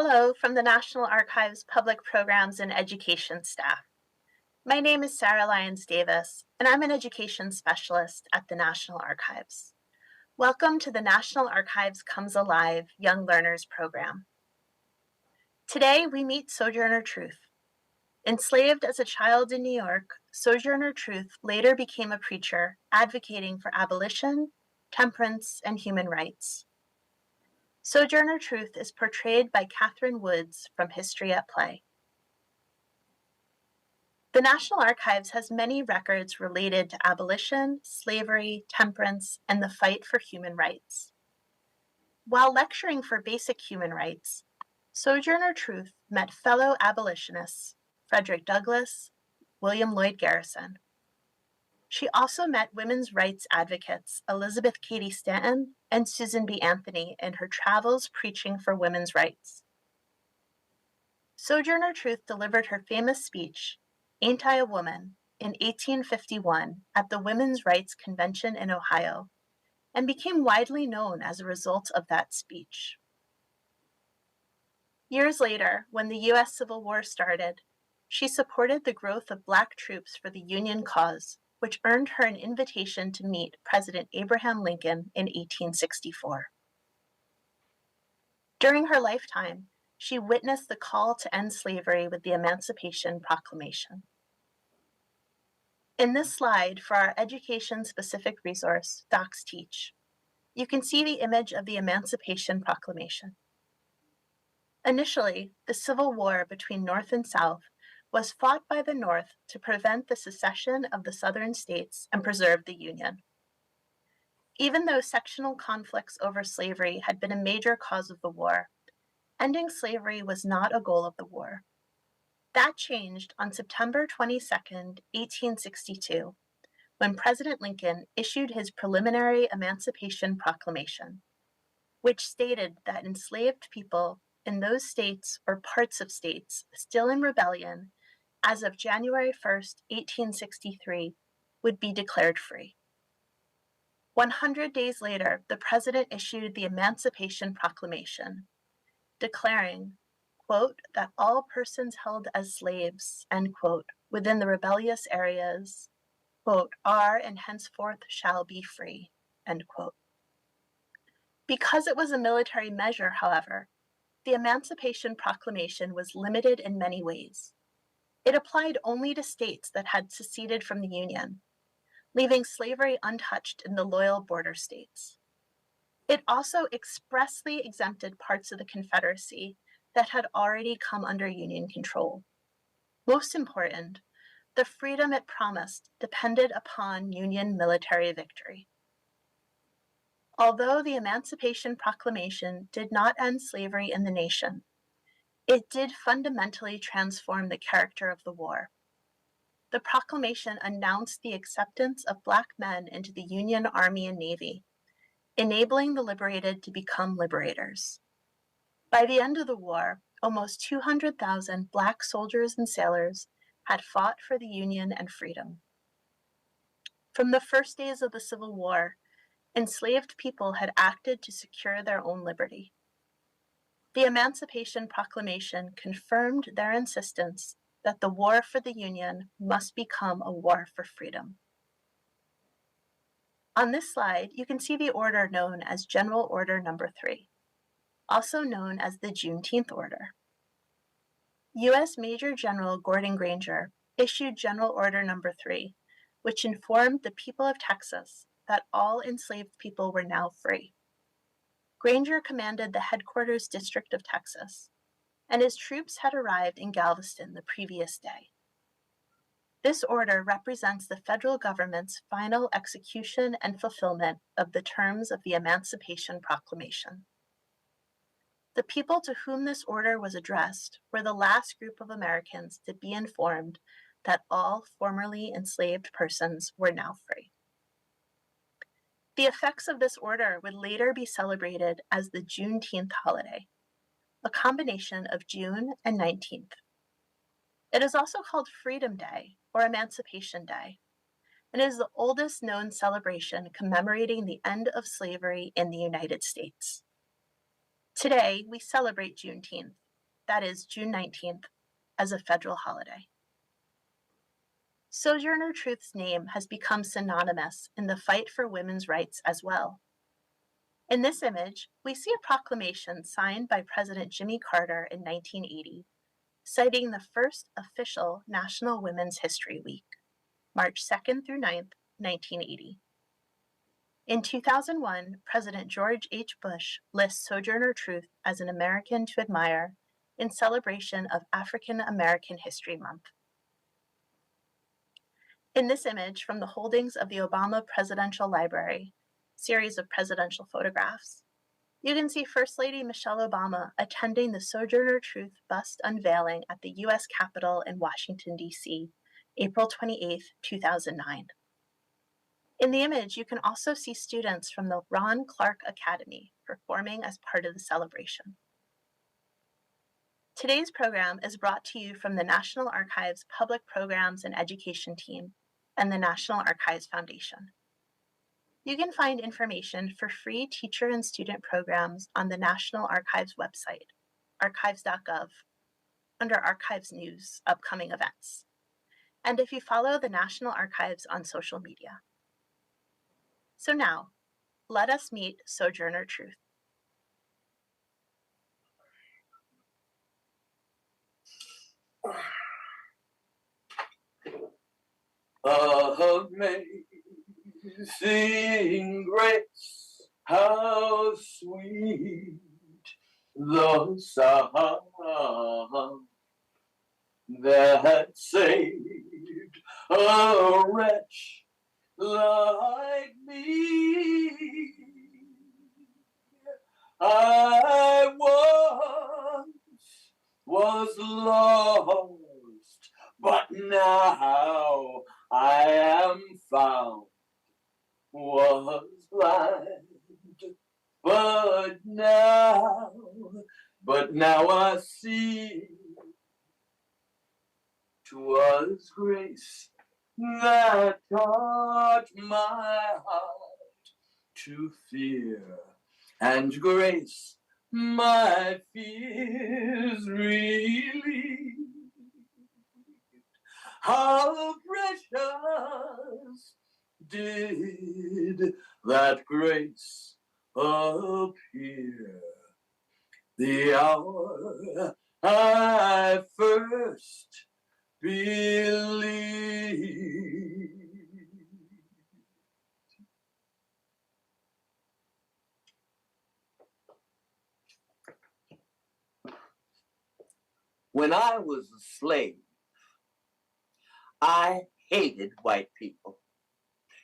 Hello from the National Archives Public Programs and Education staff. My name is Sarah Lyons Davis, and I'm an education specialist at the National Archives. Welcome to the National Archives Comes Alive Young Learners program. Today, we meet Sojourner Truth. Enslaved as a child in New York, Sojourner Truth later became a preacher advocating for abolition, temperance, and human rights. Sojourner Truth is portrayed by Kathryn Wood from History at Play. The National Archives has many records related to abolition, slavery, temperance, and the fight for human rights. While lecturing for basic human rights, Sojourner Truth met fellow abolitionists Frederick Douglass, William Lloyd Garrison. She also met women's rights advocates Elizabeth Cady Stanton and Susan B. Anthony in her travels preaching for women's rights. Sojourner Truth delivered her famous speech, "Ain't I a Woman," in 1851 at the Women's Rights Convention in Ohio, and became widely known as a result of that speech. Years later, when the U.S. Civil War started, she supported the growth of Black troops for the Union cause, which earned her an invitation to meet President Abraham Lincoln in 1864. During her lifetime, she witnessed the call to end slavery with the Emancipation Proclamation. In this slide for our education-specific resource, Docs Teach, you can see the image of the Emancipation Proclamation. Initially, the Civil War between North and South was fought by the North to prevent the secession of the Southern states and preserve the Union. Even though sectional conflicts over slavery had been a major cause of the war, ending slavery was not a goal of the war. That changed on September 22, 1862, when President Lincoln issued his preliminary Emancipation Proclamation, which stated that enslaved people in those states or parts of states still in rebellion as of January 1st, 1863, would be declared free. 100 days later, the president issued the Emancipation Proclamation, declaring, quote, that all persons held as slaves, end quote, within the rebellious areas, quote, are and henceforth shall be free, end quote. Because it was a military measure, however, the Emancipation Proclamation was limited in many ways. It applied only to states that had seceded from the Union, leaving slavery untouched in the loyal border states. It also expressly exempted parts of the Confederacy that had already come under Union control. Most important, the freedom it promised depended upon Union military victory. Although the Emancipation Proclamation did not end slavery in the nation, it did fundamentally transform the character of the war. The proclamation announced the acceptance of Black men into the Union Army and Navy, enabling the liberated to become liberators. By the end of the war, almost 200,000 Black soldiers and sailors had fought for the Union and freedom. From the first days of the Civil War, enslaved people had acted to secure their own liberty. The Emancipation Proclamation confirmed their insistence that the war for the Union must become a war for freedom. On this slide, you can see the order known as General Order No. 3, also known as the Juneteenth Order. U.S. Major General Gordon Granger issued General Order No. 3, which informed the people of Texas that all enslaved people were now free. Granger commanded the headquarters district of Texas, and his troops had arrived in Galveston the previous day. This order represents the federal government's final execution and fulfillment of the terms of the Emancipation Proclamation. The people to whom this order was addressed were the last group of Americans to be informed that all formerly enslaved persons were now free. The effects of this order would later be celebrated as the Juneteenth holiday, a combination of June and 19th. It is also called Freedom Day or Emancipation Day, and is the oldest known celebration commemorating the end of slavery in the United States. Today, we celebrate Juneteenth, that is June 19th, as a federal holiday. Sojourner Truth's name has become synonymous in the fight for women's rights as well. In this image, we see a proclamation signed by President Jimmy Carter in 1980, citing the first official National Women's History Week, March 2nd through 9th, 1980. In 2001, President George H. Bush lists Sojourner Truth as an American to admire in celebration of African American History Month. In this image from the holdings of the Obama Presidential Library, series of presidential photographs, you can see First Lady Michelle Obama attending the Sojourner Truth bust unveiling at the U.S. Capitol in Washington, D.C., April 28, 2009. In the image, you can also see students from the Ron Clark Academy performing as part of the celebration. Today's program is brought to you from the National Archives Public Programs and Education Team and the National Archives Foundation. You can find information for free teacher and student programs on the National Archives website, archives.gov, under Archives News, Upcoming Events, and if you follow the National Archives on social media. So now, let us meet Sojourner Truth. Amazing grace, how sweet the sound that saved a wretch like me. I was lost, but now I am found. Was blind, but now I see. 'Twas grace that taught my heart to fear, and grace my fears relieved. How precious did that grace appear the hour I first believed. When I was a slave, I hated white people.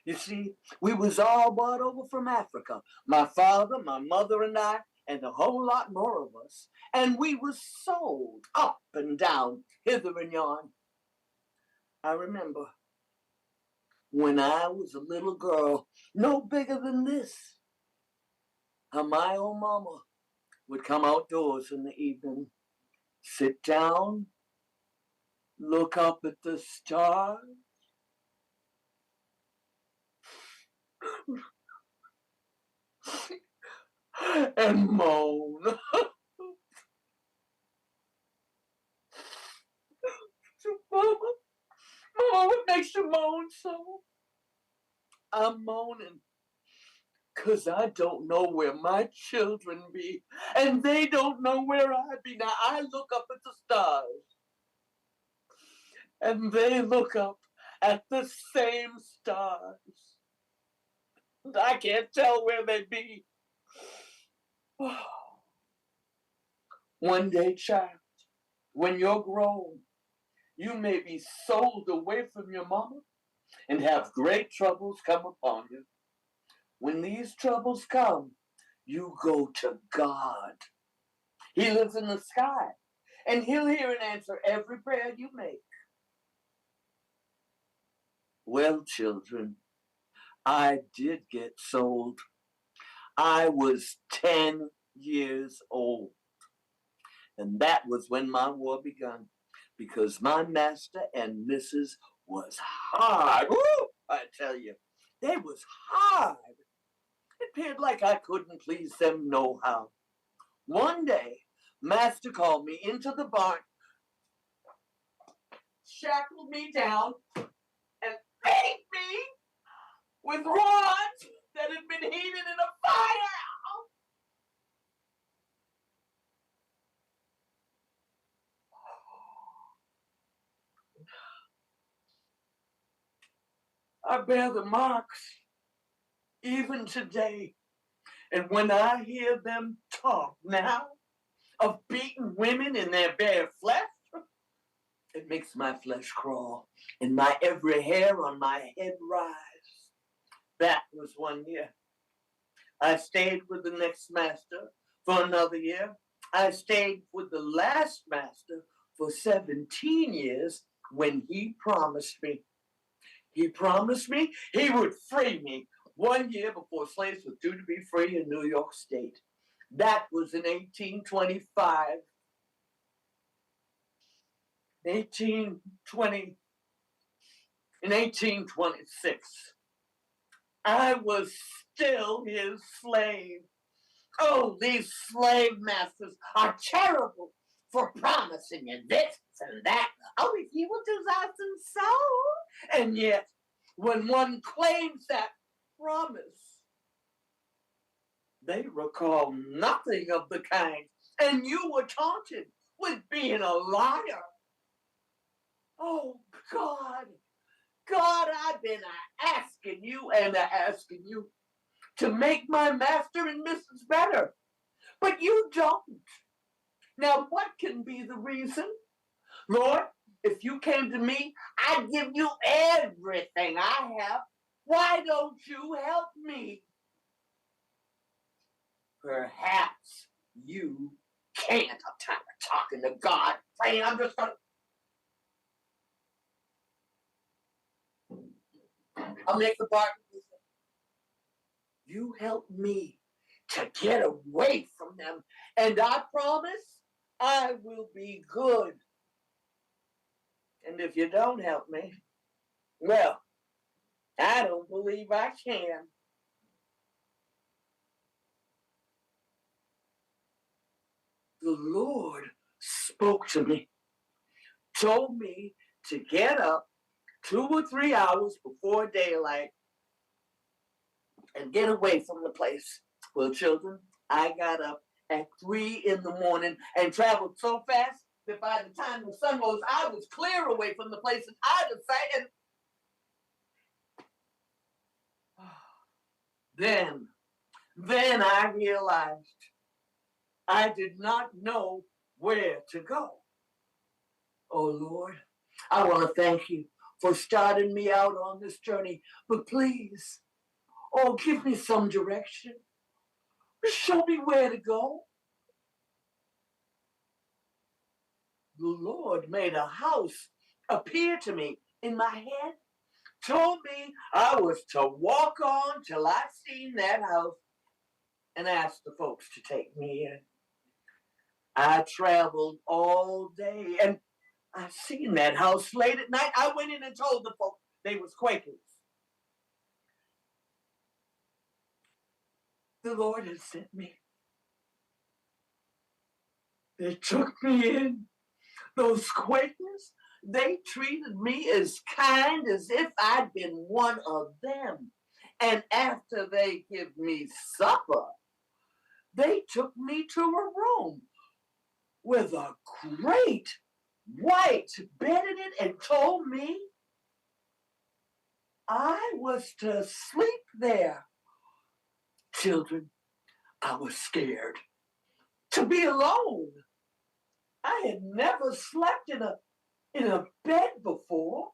You see, we was all brought over from Africa. My father, my mother, and I, and a whole lot more of us. And we was sold up and down, hither and yon. I remember when I was a little girl, no bigger than this, how my old mama would come outdoors in the evening, sit down, look up at the stars, and moan. Mama, what makes you moan so? I'm moaning because I don't know where my children be, and they don't know where I be. Now, I look up at the stars, and they look up at the same stars. And I can't tell where they be. One day, child, when you're grown, you may be sold away from your mama and have great troubles come upon you. When these troubles come, you go to God. He lives in the sky, and he'll hear and answer every prayer you make. Well, children, I did get sold. I was 10 years old. And that was when my war begun, because my master and missus was hard. Woo! I tell you, they was hard. It appeared like I couldn't please them no how. One day, Master called me into the barn, shackled me down, and beat me with rods that had been heated in a fire. I bear the marks even today. And when I hear them talk now of beating women in their bare flesh, it makes my flesh crawl and my every hair on my head rise. That was 1 year. I stayed with the next master for another year. I stayed with the last master for 17 years when he promised me. He promised me he would free me 1 year before slaves were due to be free in New York State. That was in 1825. 1820. In 1826, I was still his slave. Oh, these slave masters are terrible for promising you this and that. Oh, if you will do that and so. And yet, when one claims that promise, they recall nothing of the kind. And you were taunted with being a liar. Oh, God, I've been asking you to make my master and Mrs. better. But you don't. Now, what can be the reason? Lord, if you came to me, I'd give you everything I have. Why don't you help me? Perhaps you can't. I'm tired of talking to God. Saying I'm just going to. I'll make the bargain with you. You help me to get away from them, and I promise I will be good. And if you don't help me, well, I don't believe I can. The Lord spoke to me, told me to get up 2 or 3 hours before daylight and get away from the place. Well, children, I got up at 3 in the morning and traveled so fast that by the time the sun rose, I was clear away from the place and out of sight. And then I realized I did not know where to go. Oh, Lord, I want to thank you for starting me out on this journey. But please, give me some direction. Show me where to go. The Lord made a house appear to me in my head, told me I was to walk on till I seen that house, and asked the folks to take me in. I traveled all day, and I seen that house late at night. I went in and told the folks they was Quakers. The Lord had sent me. They took me in. Those Quakers, they treated me as kind as if I'd been one of them. And after they give me supper, they took me to a room with a great white bed in it and told me I was to sleep there. Children, I was scared to be alone. I had never slept in a bed before.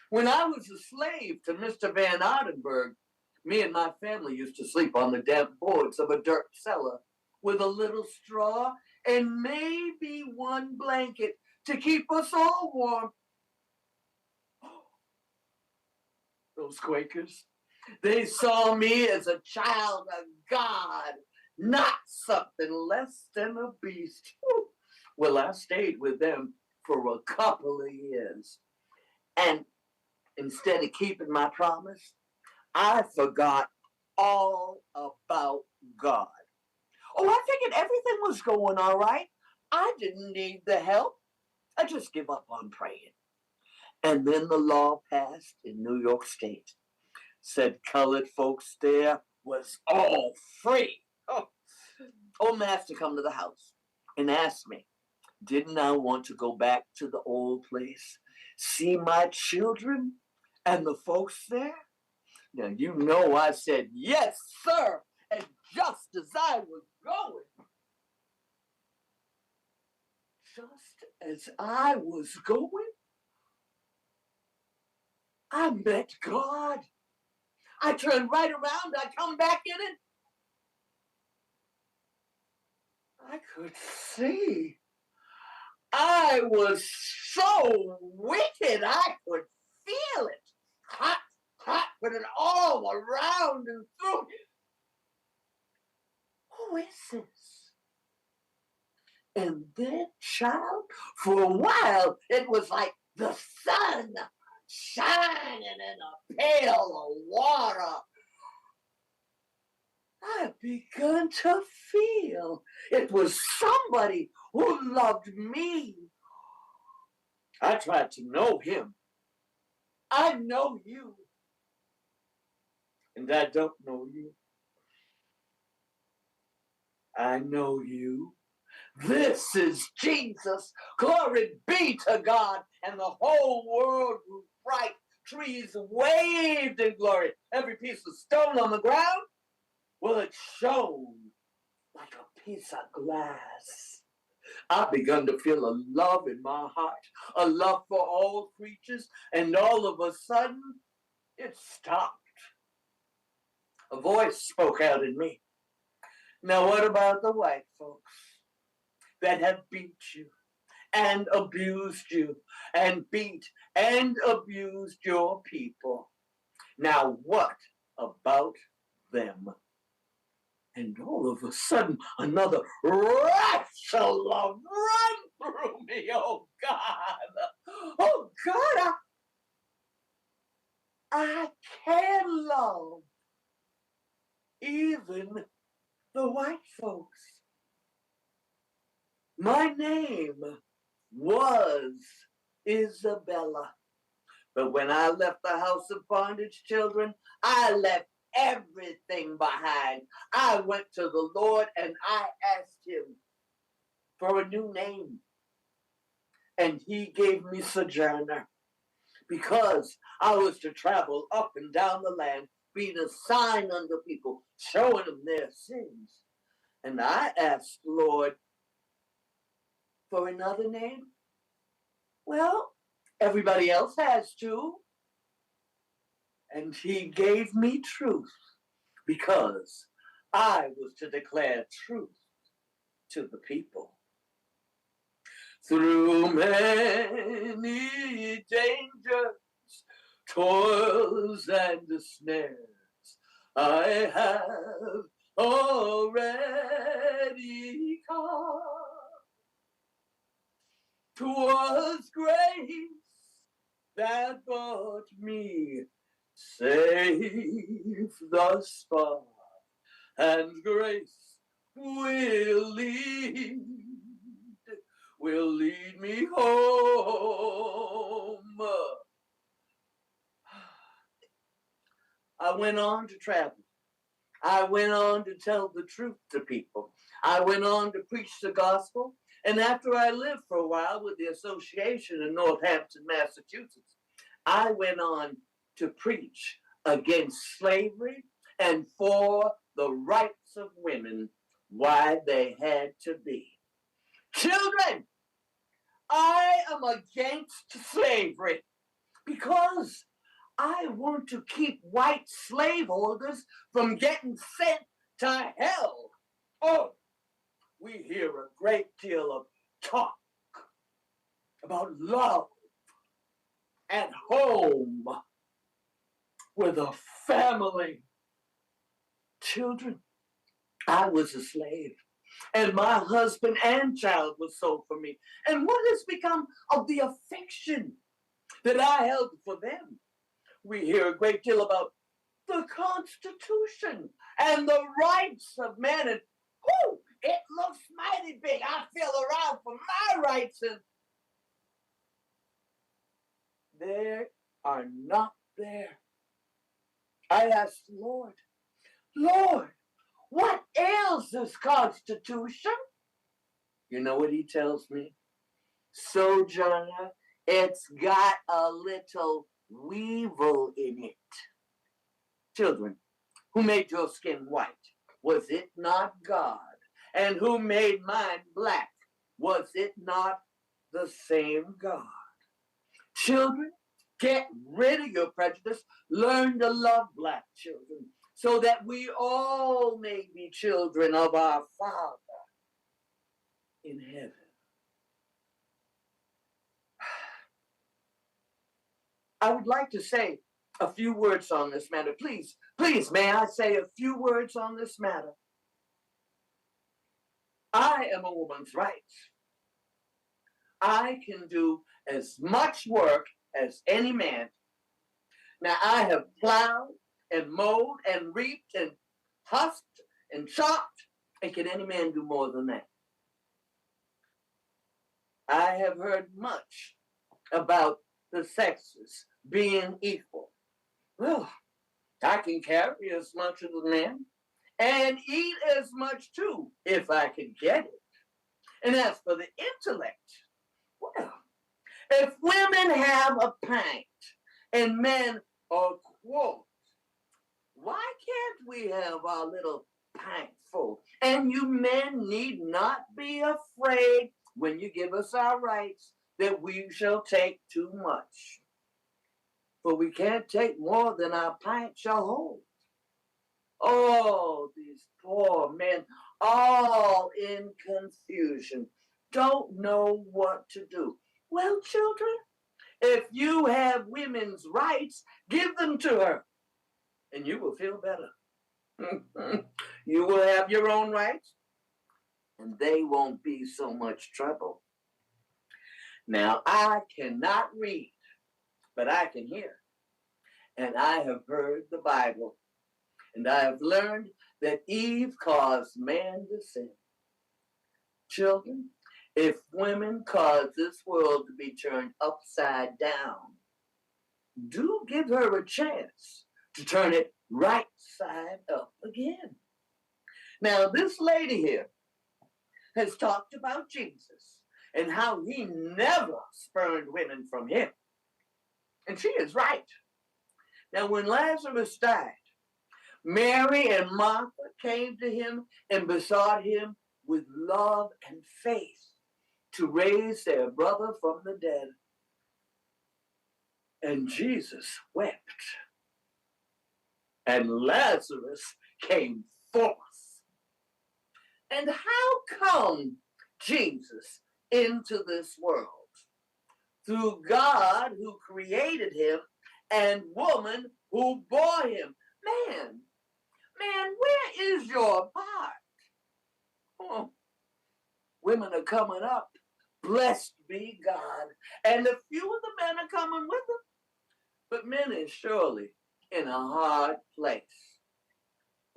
When I was a slave to Mr. Van Ardenberg, me and my family used to sleep on the damp boards of a dirt cellar with a little straw and maybe one blanket to keep us all warm. Those Quakers, they saw me as a child of God, not something less than a beast. Well, I stayed with them for a couple of years. And instead of keeping my promise, I forgot all about God. Oh, I figured everything was going all right. I didn't need the help. I just give up on praying. And then the law passed in New York State. Said colored folks there was all free. Oh, old master come to the house and asked me, didn't I want to go back to the old place, see my children and the folks there? Now, you know I said, yes, sir. And just as I was going, I met God. I turned right around, I come back in it. I could see. I was so wicked, I could feel it. Hot, hot, but it all around and through me. Who is this? And then, child, for a while, it was like the sun shining in a pail of water. I began to feel it was somebody who loved me. I tried to know him. I know you. And I don't know you. I know you. This is Jesus. Glory be to God. And the whole world grew bright. Trees waved in glory. Every piece of stone on the ground, well, it shone like a piece of glass. I begun to feel a love in my heart, a love for all creatures, and all of a sudden, it stopped. A voice spoke out in me. Now, what about the white folks that have beat you and abused you and beat and abused your people? Now, what about them? And all of a sudden, another rush of love run through me. Oh, God. Oh, God. I can love even the white folks. My name was Isabella. But when I left the house of bondage, children, I left everything behind. I went to the Lord and I asked him for a new name. And he gave me Sojourner because I was to travel up and down the land, being a sign unto people, showing them their sins. And I asked the Lord for another name. Well, everybody else has too. And he gave me Truth because I was to declare truth to the people. Through many dangers, toils, and snares, I have already come. 'Twas grace that brought me safe thus far, and grace will lead me home. I went on to travel. I went on to tell the truth to people. I went on to preach the gospel. And after I lived for a while with the association in Northampton, Massachusetts, I went on to preach against slavery and for the rights of women, why they had to be. Children, I am against slavery because I want to keep white slaveholders from getting sent to hell. Oh, we hear a great deal of talk about love at home with a family. Children, I was a slave, and my husband and child was sold for me. And what has become of the affection that I held for them? We hear a great deal about the Constitution and the rights of man. And it looks mighty big. I feel around for my rights, and they are not there. I asked the Lord, Lord, what ails this Constitution? You know what he tells me? Sojourner, it's got a little weevil in it. Children, who made your skin white? Was it not God? And who made mine black? Was it not the same God? Children, get rid of your prejudice. Learn to love black children so that we all may be children of our Father in heaven. I would like to say a few words on this matter. Please, may I say a few words on this matter? I am a woman's rights. I can do as much work as any man. Now, I have plowed and mowed and reaped and husked and chopped. And can any man do more than that? I have heard much about the sexes being equal. Well, I can carry as much as a man and eat as much too, if I can get it. And as for the intellect, well, if women have a pint and men are quart, why can't we have our little pint full? And you men need not be afraid when you give us our rights that we shall take too much. For we can't take more than our pint shall hold. Oh, these poor men, all in confusion, don't know what to do. Well, children, if you have women's rights, give them to her, and you will feel better. You will have your own rights, and they won't be so much trouble. Now, I cannot read, but I can hear. And I have heard the Bible, and I have learned that Eve caused man to sin. Children, if women cause this world to be turned upside down, do give her a chance to turn it right side up again. Now, this lady here has talked about Jesus and how he never spurned women from him. And she is right. Now, when Lazarus died, Mary and Martha came to him and besought him with love and faith to raise their brother from the dead. And Jesus wept. And Lazarus came forth. And how come Jesus into this world? Through God who created him and woman who bore him. Man, where is your part? Oh, women are coming up. Blessed be God. And a few of the men are coming with them. But men is surely in a hard place.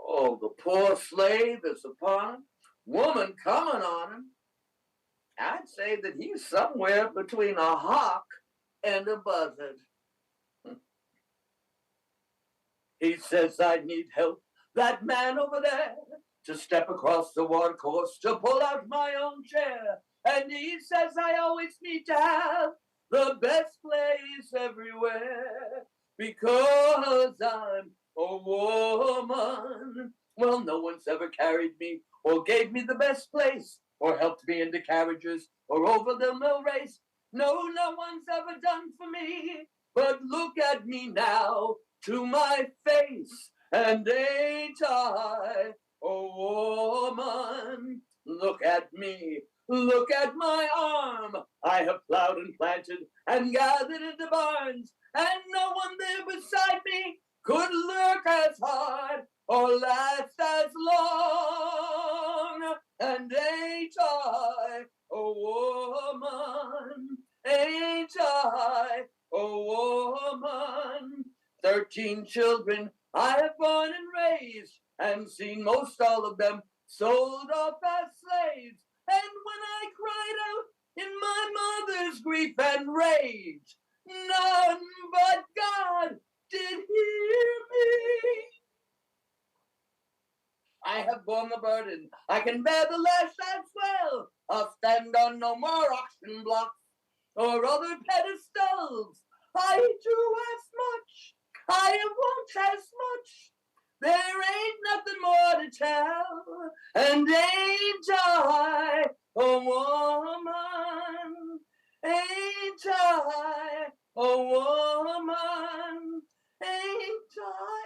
Oh, the poor slave is upon him. Woman coming on him. I'd say that he's somewhere between a hawk and a buzzard. He says, I need help. That man over there to step across the watercourse to pull out my own chair. And he says, I always need to have the best place everywhere because I'm a woman. Well, no one's ever carried me or gave me the best place or helped me into carriages or over the mill race. No one's ever done for me. But look at me now to my face, and ain't I a woman? Look at me, look at my arm. I have plowed and planted and gathered into barns, and no one there beside me could lurk as hard or last as long. And ain't I a woman? Ain't I a woman? 13 children I have born and raised, and seen most all of them sold off as slaves. And when I cried out in my mother's grief and rage, none but God did hear me. I have borne the burden, I can bear the lash as well. I'll stand on no more auction blocks or other pedestals. I do as much, I want as much. There ain't nothing more to tell, and ain't I a woman? Ain't I a woman? Ain't I?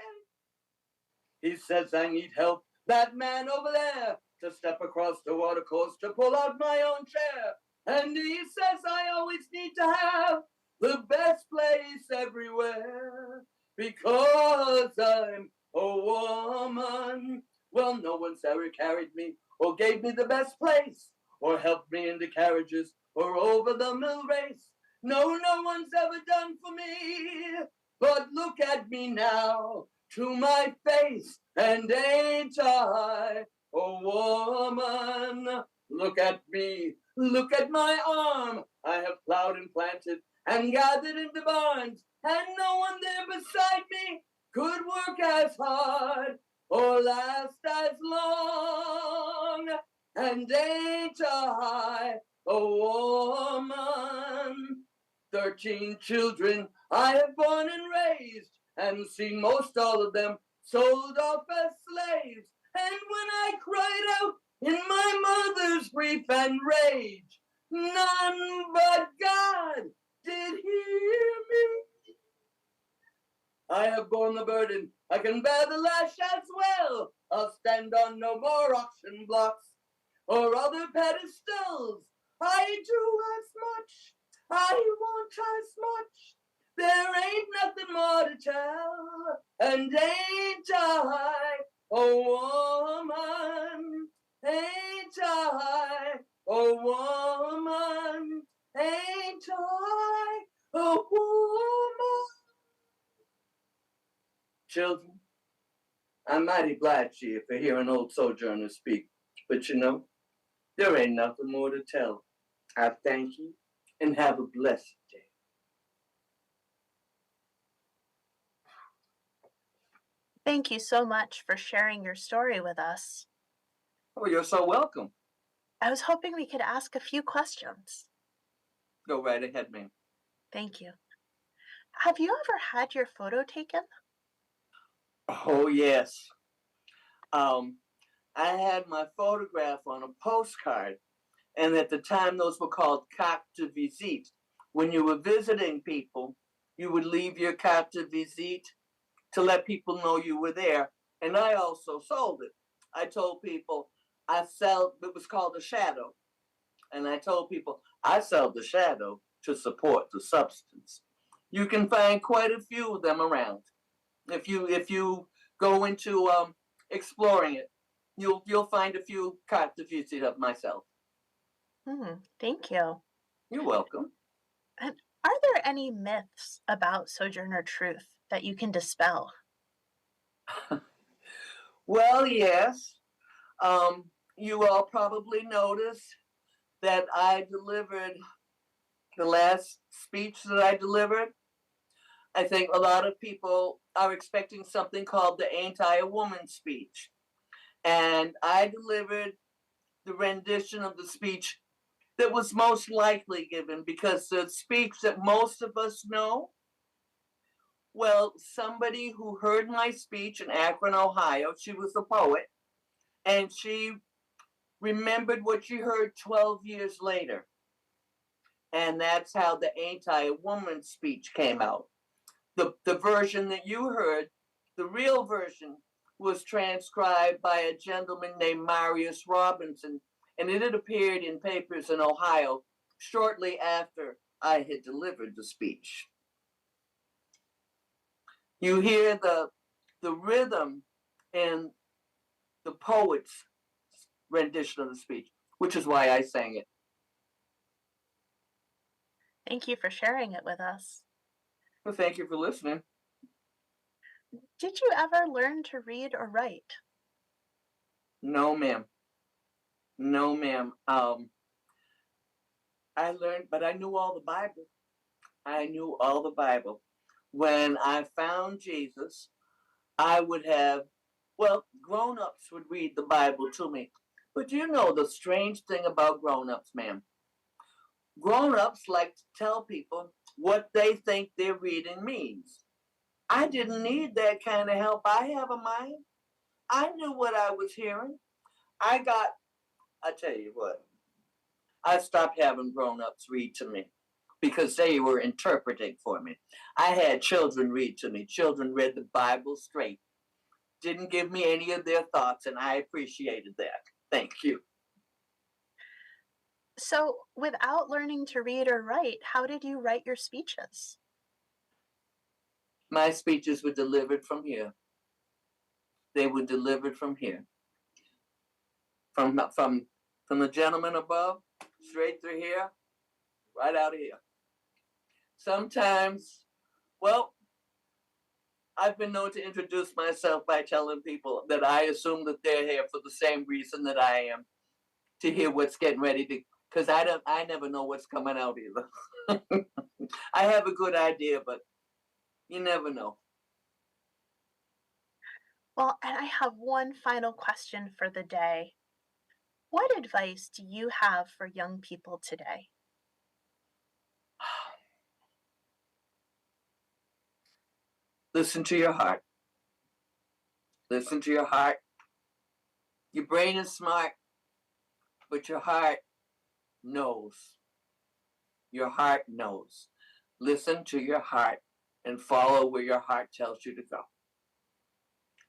He says I need help, that man over there, to step across the watercourse to pull out my own chair. And he says I always need to have the best place everywhere because I'm a woman. Well, no one's ever carried me or gave me the best place or helped me into carriages or over the mill race. No, no one's ever done for me. But look at me now, to my face, and ain't I a woman? Look at me, look at my arm. I have plowed and planted and gathered into barns, and no one there beside me could work as hard or last as long. And ain't I a woman? 13 children I have born and raised, and seen most all of them sold off as slaves. And when I cried out in my mother's grief and rage, none but God did hear me. I have borne the burden, I can bear the lash as well. I'll stand on no more auction blocks or other pedestals. I do as much, I want as much. There ain't nothing more to tell, and ain't I a woman? Ain't I a woman? Ain't I a woman? Children, I'm mighty glad to you for hearing old Sojourner speak, but you know, there ain't nothing more to tell. I thank you and have a blessed day. Thank you so much for sharing your story with us. Oh, you're so welcome. I was hoping we could ask a few questions. Go right ahead, ma'am. Thank you. Have you ever had your photo taken? Oh, yes. I had my photograph on a postcard, and at the time those were called carte de visite. When you were visiting people, you would leave your carte de visite to let people know you were there, and I also sold it. I told people I sell, it was called a shadow, and I told people I sell the shadow to support the substance. You can find quite a few of them around. If you go into exploring it, you'll find a few carte de visite of myself. Thank you. You're welcome. And are there any myths about Sojourner Truth that you can dispel? Well, yes. You all probably noticed that I delivered the last speech that I delivered. I think a lot of people are expecting something called the Ain't I a Woman speech. And I delivered the rendition of the speech that was most likely given because the speech that most of us know, well, somebody who heard my speech in Akron, Ohio, she was a poet, and she remembered what she heard 12 years later. And that's how the Ain't I a Woman speech came out. The version that you heard, the real version, was transcribed by a gentleman named Marius Robinson, and it had appeared in papers in Ohio shortly after I had delivered the speech. You hear the rhythm in the poet's rendition of the speech, which is why I sang it. Thank you for sharing it with us. Well, thank you for listening. Did you ever learn to read or write? No, ma'am. No, ma'am. I learned, but I knew all the Bible. I knew all the Bible. When I found Jesus, I would have, well, grown ups would read the Bible to me. But you know the strange thing about grown ups, ma'am? Grown ups like to tell people what they think their reading means. I didn't need that kind of help. I have a mind. I knew what I was hearing. I tell you what, I stopped having grown ups read to me because they were interpreting for me. I had children read to me. Children read the Bible straight, didn't give me any of their thoughts, and I appreciated that. Thank you. So, without learning to read or write, how did you write your speeches? My speeches were delivered from here. They were delivered from here. From the gentleman above, straight through here, right out of here. Sometimes, well, I've been known to introduce myself by telling people that I assume that they're here for the same reason that I am, to hear what's getting ready to, because I never know what's coming out either. I have a good idea, but you never know. Well, and I have one final question for the day. What advice do you have for young people today? Listen to your heart. Listen to your heart. Your brain is smart, but your heart knows. Your heart knows. Listen to your heart and follow where your heart tells you to go.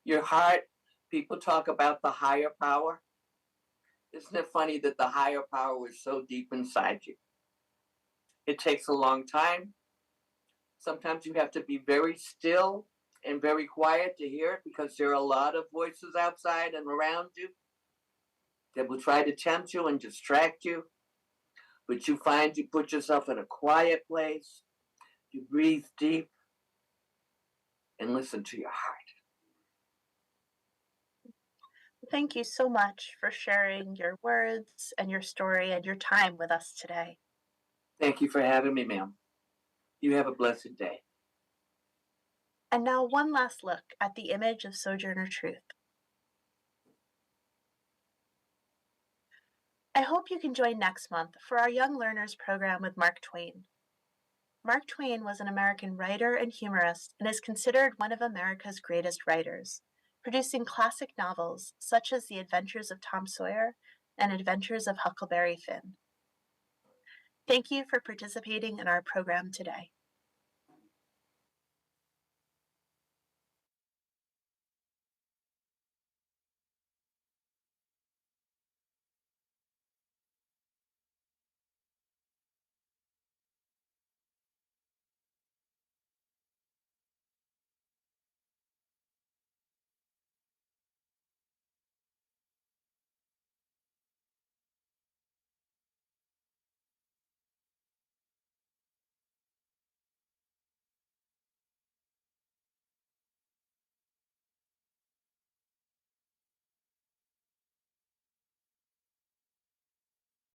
Your heart, people talk about the higher power. Isn't it funny that the higher power is so deep inside you? It takes a long time. Sometimes you have to be very still and very quiet to hear it because there are a lot of voices outside and around you that will try to tempt you and distract you. But you find you put yourself in a quiet place, you breathe deep, and listen to your heart. Thank you so much for sharing your words and your story and your time with us today. Thank you for having me, ma'am. You have a blessed day. And now, one last look at the image of Sojourner Truth. I hope you can join next month for our Young Learners program with Mark Twain. Mark Twain was an American writer and humorist and is considered one of America's greatest writers, producing classic novels such as The Adventures of Tom Sawyer and Adventures of Huckleberry Finn. Thank you for participating in our program today.